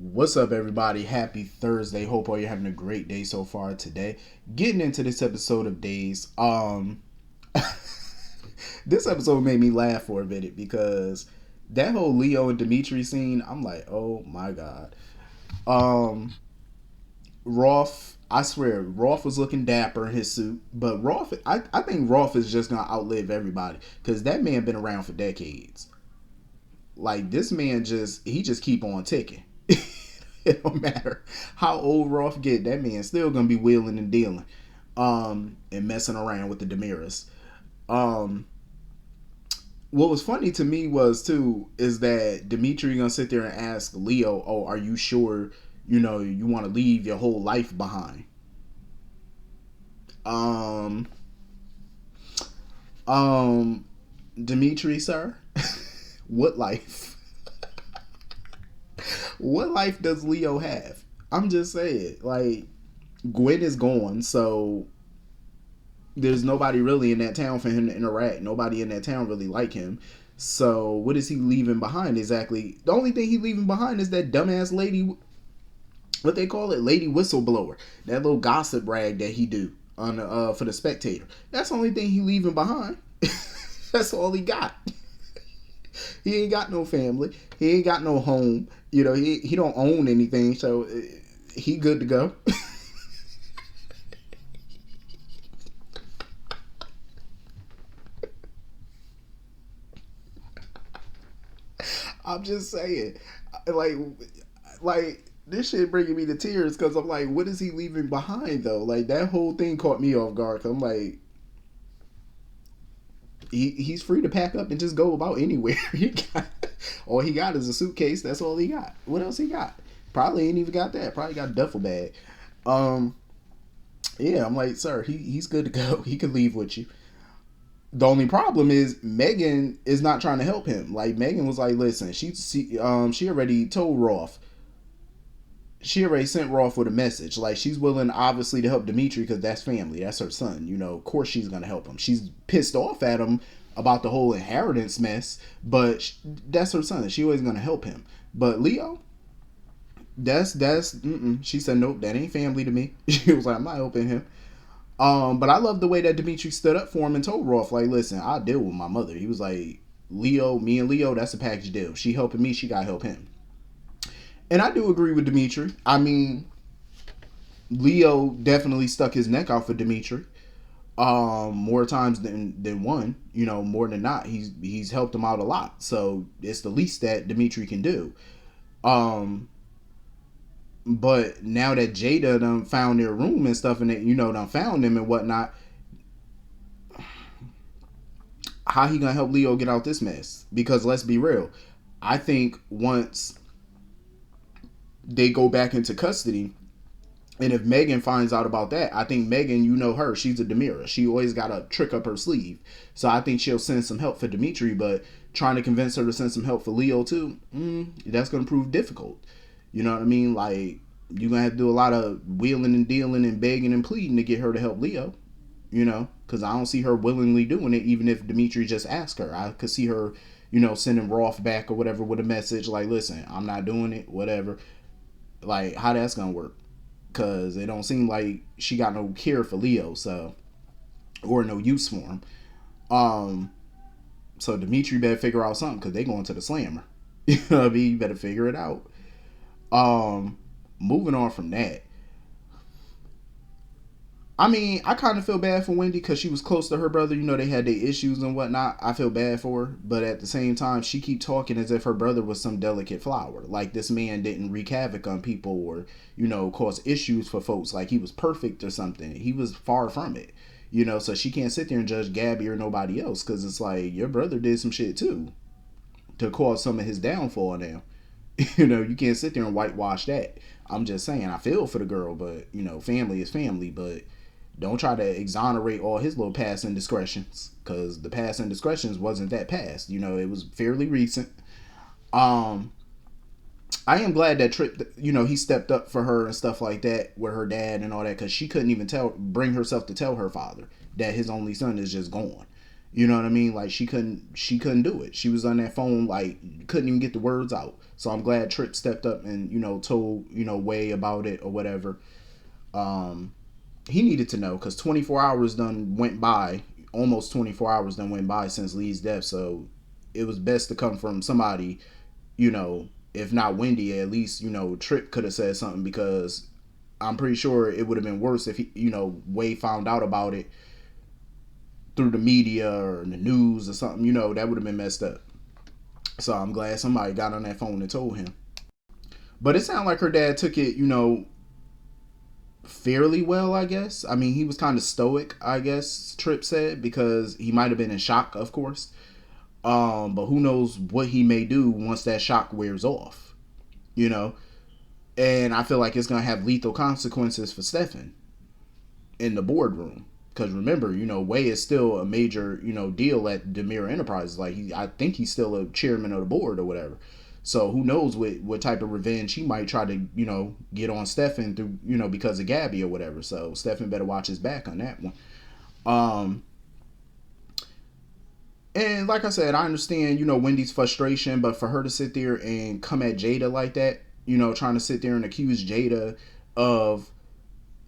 What's up, everybody? Happy Thursday. Hope all you're having a great day so far today. Getting into this episode of Days. This episode made me laugh for a minute because that whole Leo and Dimitri scene, I'm like, oh my god. Um, Rolf, I swear, Rolf was looking dapper in his suit, but I think Rolf is just gonna outlive everybody because that man been around for decades. Like this man just keep on ticking. It don't matter how old Rolf get, that man still gonna be wheeling and dealing, and messing around with the Demiras. Um, what was funny to me was too is that Dimitri gonna sit there and ask Leo, "Oh, are you sure? You want to leave your whole life behind?" Um, um, Dimitri, sir, what life? What life does Leo have? I'm just saying, like Gwen is gone, so there's nobody really in that town for him to interact. Nobody in that town really like him. So what is he leaving behind exactly? The only thing he leaving behind is that dumbass lady, what they call it, lady whistleblower. That little gossip rag that he do on for the Spectator. That's the only thing he leaving behind. That's all he got. He ain't got no family. He ain't got no home. He don't own anything, so he good to go. I'm just saying, like, this shit bringing me to tears because I'm like, what is he leaving behind though? Like that whole thing caught me off guard. Cause I'm like, he's free to pack up and just go about anywhere. All he got is a suitcase. That's all he got. What else he got? Probably ain't even got that. Probably got a duffel bag. Um, yeah, I'm like, sir, he's good to go. He could leave with you. The only problem is Megan is not trying to help him. Like Megan was like, listen, she already told Rolf. She already sent Rolf with a message. Like she's willing, obviously, to help Dimitri because that's family. That's her son. Of course she's gonna help him. She's pissed off at him about the whole inheritance mess, but that's her son. She always gonna help him. But Leo, that's. She said nope, that ain't family to me. She was like, I'm not helping him. But I love the way that Dimitri stood up for him and told Rolf, like, listen, I'll deal with my mother. He was like, Leo, me and Leo, that's a package deal. She helping me, she gotta help him. And I do agree with Dimitri. I mean, Leo definitely stuck his neck out for Dimitri. More times than one. More than not, he's helped him out a lot. So it's the least that Dimitri can do. Um, but now that Jada done found their room and stuff, and done found them and whatnot, how he gonna help Leo get out this mess? Because let's be real, I think once they go back into custody, and if Megan finds out about that, I think Megan, her, she's a Demira. She always got a trick up her sleeve. So I think she'll send some help for Dimitri, but trying to convince her to send some help for Leo too, that's gonna prove difficult. You know what I mean? Like you're gonna have to do a lot of wheeling and dealing and begging and pleading to get her to help Leo. Because I don't see her willingly doing it, even if Dimitri just asked her. I could see her, sending Rolf back or whatever with a message like, listen, I'm not doing it, whatever. Like, how that's gonna work? Because it don't seem like she got no care for Leo, so, or no use for him. Um, so Dimitri better figure out something because they going to the slammer. You know what I mean? You better figure it out. Um, Moving on from that, I mean, I kind of feel bad for Wendy because she was close to her brother. They had their issues and whatnot. I feel bad for her, but at the same time, she keep talking as if her brother was some delicate flower. Like this man didn't wreak havoc on people or cause issues for folks. Like he was perfect or something. He was far from it. So she can't sit there and judge Gabby or nobody else because it's like your brother did some shit too to cause some of his downfall. Now, you can't sit there and whitewash that. I'm just saying, I feel for the girl, but family is family, but don't try to exonerate all his little past indiscretions because the past indiscretions wasn't that past. It was fairly recent. Um, I am glad that Trip, he stepped up for her and stuff like that with her dad and all that because she couldn't even bring herself to tell her father that his only son is just gone. You know what I mean? Like she couldn't do it. She was on that phone like couldn't even get the words out. So I'm glad Tripp stepped up and, told, Way about it or whatever. He needed to know because 24 hours done went by, almost 24 hours done went by since Lee's death. So it was best to come from somebody, if not Wendy, at least, Tripp could have said something, because I'm pretty sure it would have been worse if Way found out about it through the media or the news or something. That would have been messed up. So I'm glad somebody got on that phone and told him. But it sounded like her dad took it, fairly well, I guess. I mean, he was kind of stoic, I guess Tripp said, because he might have been in shock, of course. But who knows what he may do once that shock wears off, And I feel like it's going to have lethal consequences for Stefan in the boardroom. Because remember, Way is still a major, deal at DiMera Enterprises. Like, I think he's still a chairman of the board or whatever. So who knows what type of revenge he might try to, get on Stefan through, because of Gabby or whatever. So Stefan better watch his back on that one. And like I said, I understand, Wendy's frustration, but for her to sit there and come at Jada like that, trying to sit there and accuse Jada of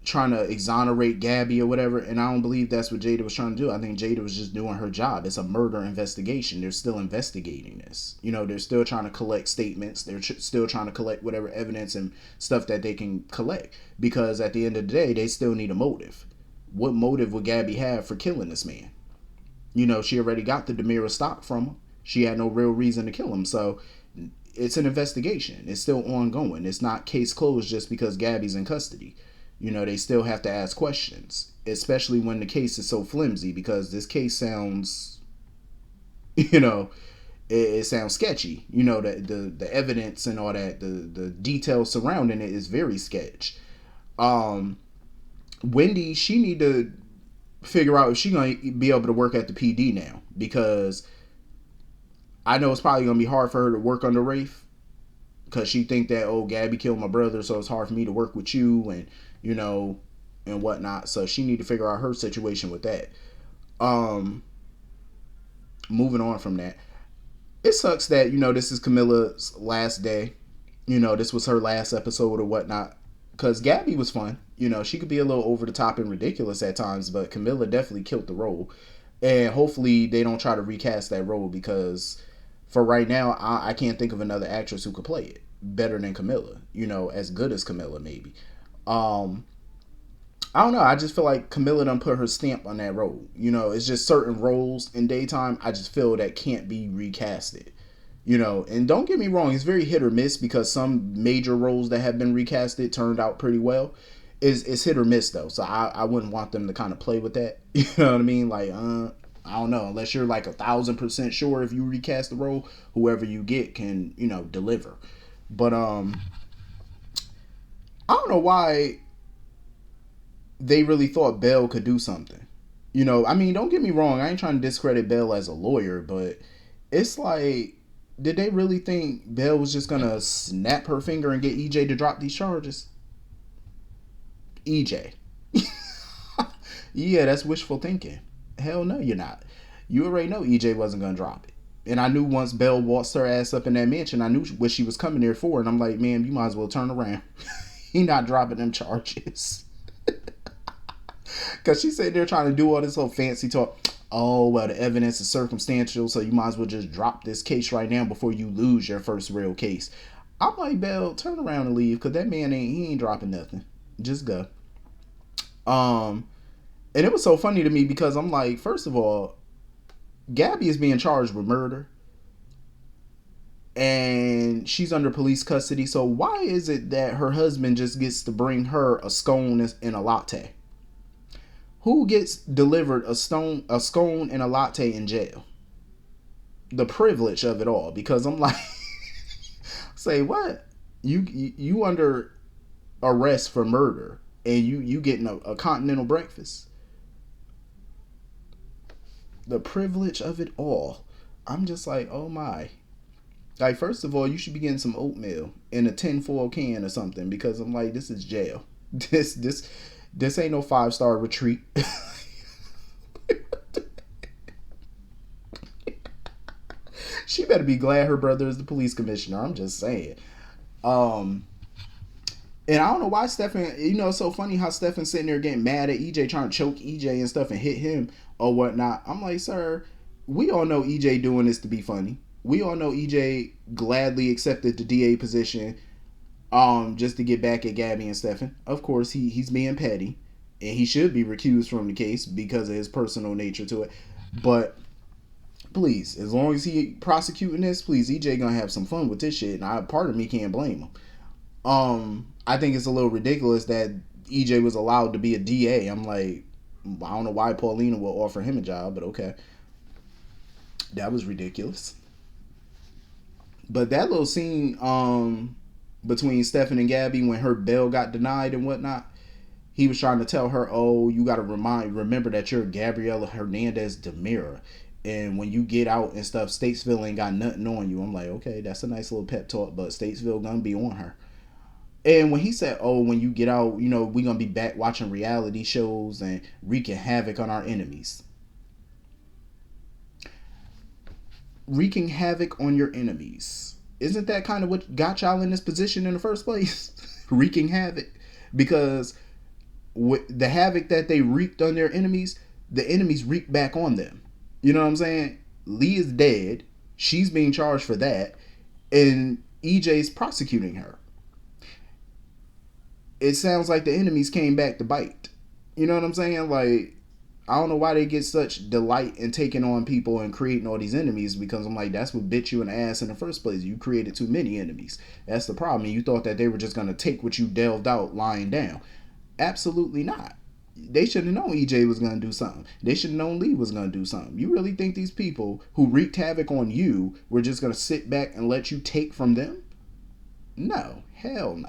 trying to exonerate Gabby or whatever, and I don't believe that's what Jada was trying to do. I think Jada was just doing her job. It's a murder investigation. They're still investigating this. They're still trying to collect statements. They're still trying to collect whatever evidence and stuff that they can collect, because at the end of the day, they still need a motive. What motive would Gabby have for killing this man? She already got the DiMera stock from him. She had no real reason to kill him. So it's an investigation. It's still ongoing. It's not case closed just because Gabby's in custody. They still have to ask questions, especially when the case is so flimsy, because this case sounds, it sounds sketchy. The evidence and all that, the details surrounding it is very sketch. Wendy, she need to figure out if she's going to be able to work at the PD now, because I know it's probably going to be hard for her to work under Rafe, because she think that, oh, Gabby killed my brother, so it's hard for me to work with you and and whatnot. So she need to figure out her situation with that. Moving on from that, it sucks that this is Camilla's last day. This was her last episode or whatnot, because Gabby was fun. She could be a little over the top and ridiculous at times, but Camilla definitely killed the role. And hopefully they don't try to recast that role, because for right now, I can't think of another actress who could play it better than Camilla. As good as Camilla, maybe. I don't know. I just feel like Camilla done put her stamp on that role. It's just certain roles in daytime I just feel that can't be recasted. And don't get me wrong, it's very hit or miss, because some major roles that have been recasted turned out pretty well. It's hit or miss though, so I wouldn't want them to kind of play with that. You know what I mean? Like, I don't know, unless you're like 1,000% sure if you recast the role, whoever you get can deliver. But I don't know why they really thought Belle could do something. I mean, don't get me wrong, I ain't trying to discredit Belle as a lawyer, but it's like, did they really think Belle was just gonna snap her finger and get EJ to drop these charges? EJ. Yeah, that's wishful thinking. Hell no, you're not. You already know EJ wasn't gonna drop it. And I knew once Belle waltzed her ass up in that mansion, I knew what she was coming there for. And I'm like, man, you might as well turn around. He not dropping them charges. Because she said they're trying to do all this whole fancy talk. Oh, well, the evidence is circumstantial, so you might as well just drop this case right now before you lose your first real case. I'm like, Belle, turn around and leave, because that man ain't dropping nothing. Just go. And it was so funny to me, because I'm like, first of all, Gabby is being charged with murder, and she's under police custody. So why is it that her husband just gets to bring her a scone and a latte? Who gets delivered a scone and a latte in jail? The privilege of it all, because I'm like, say what? You under arrest for murder, and you getting a continental breakfast? The privilege of it all. I'm just like, oh my. Like, first of all, you should be getting some oatmeal in a tinfoil can or something, because I'm like, this is jail. This ain't no 5-star retreat. She better be glad her brother is the police commissioner. I'm just saying. Um, and I don't know why Stefan. It's so funny how Stefan's sitting there getting mad at EJ, trying to choke EJ and stuff and hit him or whatnot. I'm like, sir, we all know EJ doing this to be funny. We all know EJ gladly accepted the DA position, just to get back at Gabby and Stefan. Of course, he's being petty, and he should be recused from the case because of his personal nature to it. But please, as long as he prosecuting this, please, EJ gonna have some fun with this shit, and part of me can't blame him. I think it's a little ridiculous that EJ was allowed to be a DA. I'm like, I don't know why Paulina will offer him a job, but okay. That was ridiculous. But that little scene between Stefan and Gabby when her bail got denied and whatnot, he was trying to tell her, oh, you got to remember that you're Gabriela Hernandez Demira. And when you get out and stuff, Statesville ain't got nothing on you. I'm like, okay, that's a nice little pep talk, but Statesville gonna be on her. And when he said, oh, when you get out, we gonna be back watching reality shows and wreaking havoc on our enemies. Wreaking havoc on your enemies. Isn't that kind of what got y'all in this position in the first place? Wreaking havoc. Because the havoc that they wreaked on their enemies, the enemies wreaked back on them. You know what I'm saying? Lee is dead. She's being charged for that. And EJ's prosecuting her. It sounds like the enemies came back to bite. You know what I'm saying? Like, I don't know why they get such delight in taking on people and creating all these enemies, because I'm like, that's what bit you in the ass in the first place. You created too many enemies. That's the problem. And you thought that they were just going to take what you delved out lying down. Absolutely not. They should have known EJ was going to do something. They should have known Lee was going to do something. You really think these people who wreaked havoc on you were just going to sit back and let you take from them? No. Hell no.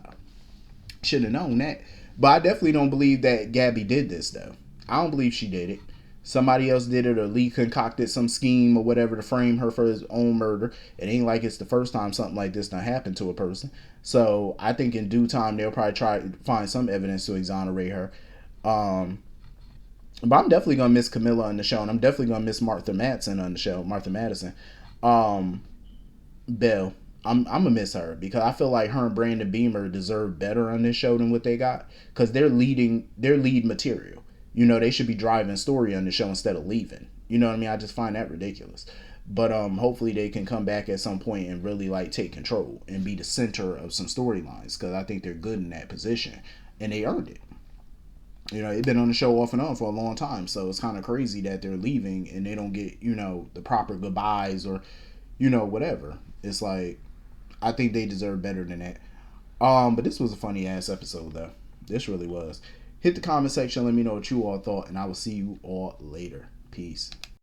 Should have known that. But I definitely don't believe that Gabby did this, though. I don't believe she did it. Somebody else did it, or Lee concocted some scheme or whatever to frame her for his own murder. It ain't like it's the first time something like this done happened to a person. So I think in due time they'll probably try to find some evidence to exonerate her. But I'm definitely gonna miss Camilla on the show, and I'm definitely gonna miss Martha Madison on the show. Martha Madison, Belle. I'm gonna miss her because I feel like her and Brandon Beamer deserve better on this show than what they got, because they're lead material. They should be driving story on the show instead of leaving. You know what I mean? I just find that ridiculous. But hopefully they can come back at some point and really take control and be the center of some storylines, because I think they're good in that position and they earned it. They've been on the show off and on for a long time, so it's kind of crazy that they're leaving and they don't get the proper goodbyes or whatever. It's like, I think they deserve better than that. But this was a funny ass episode though. This really was. Hit the comment section, let me know what you all thought, and I will see you all later. Peace.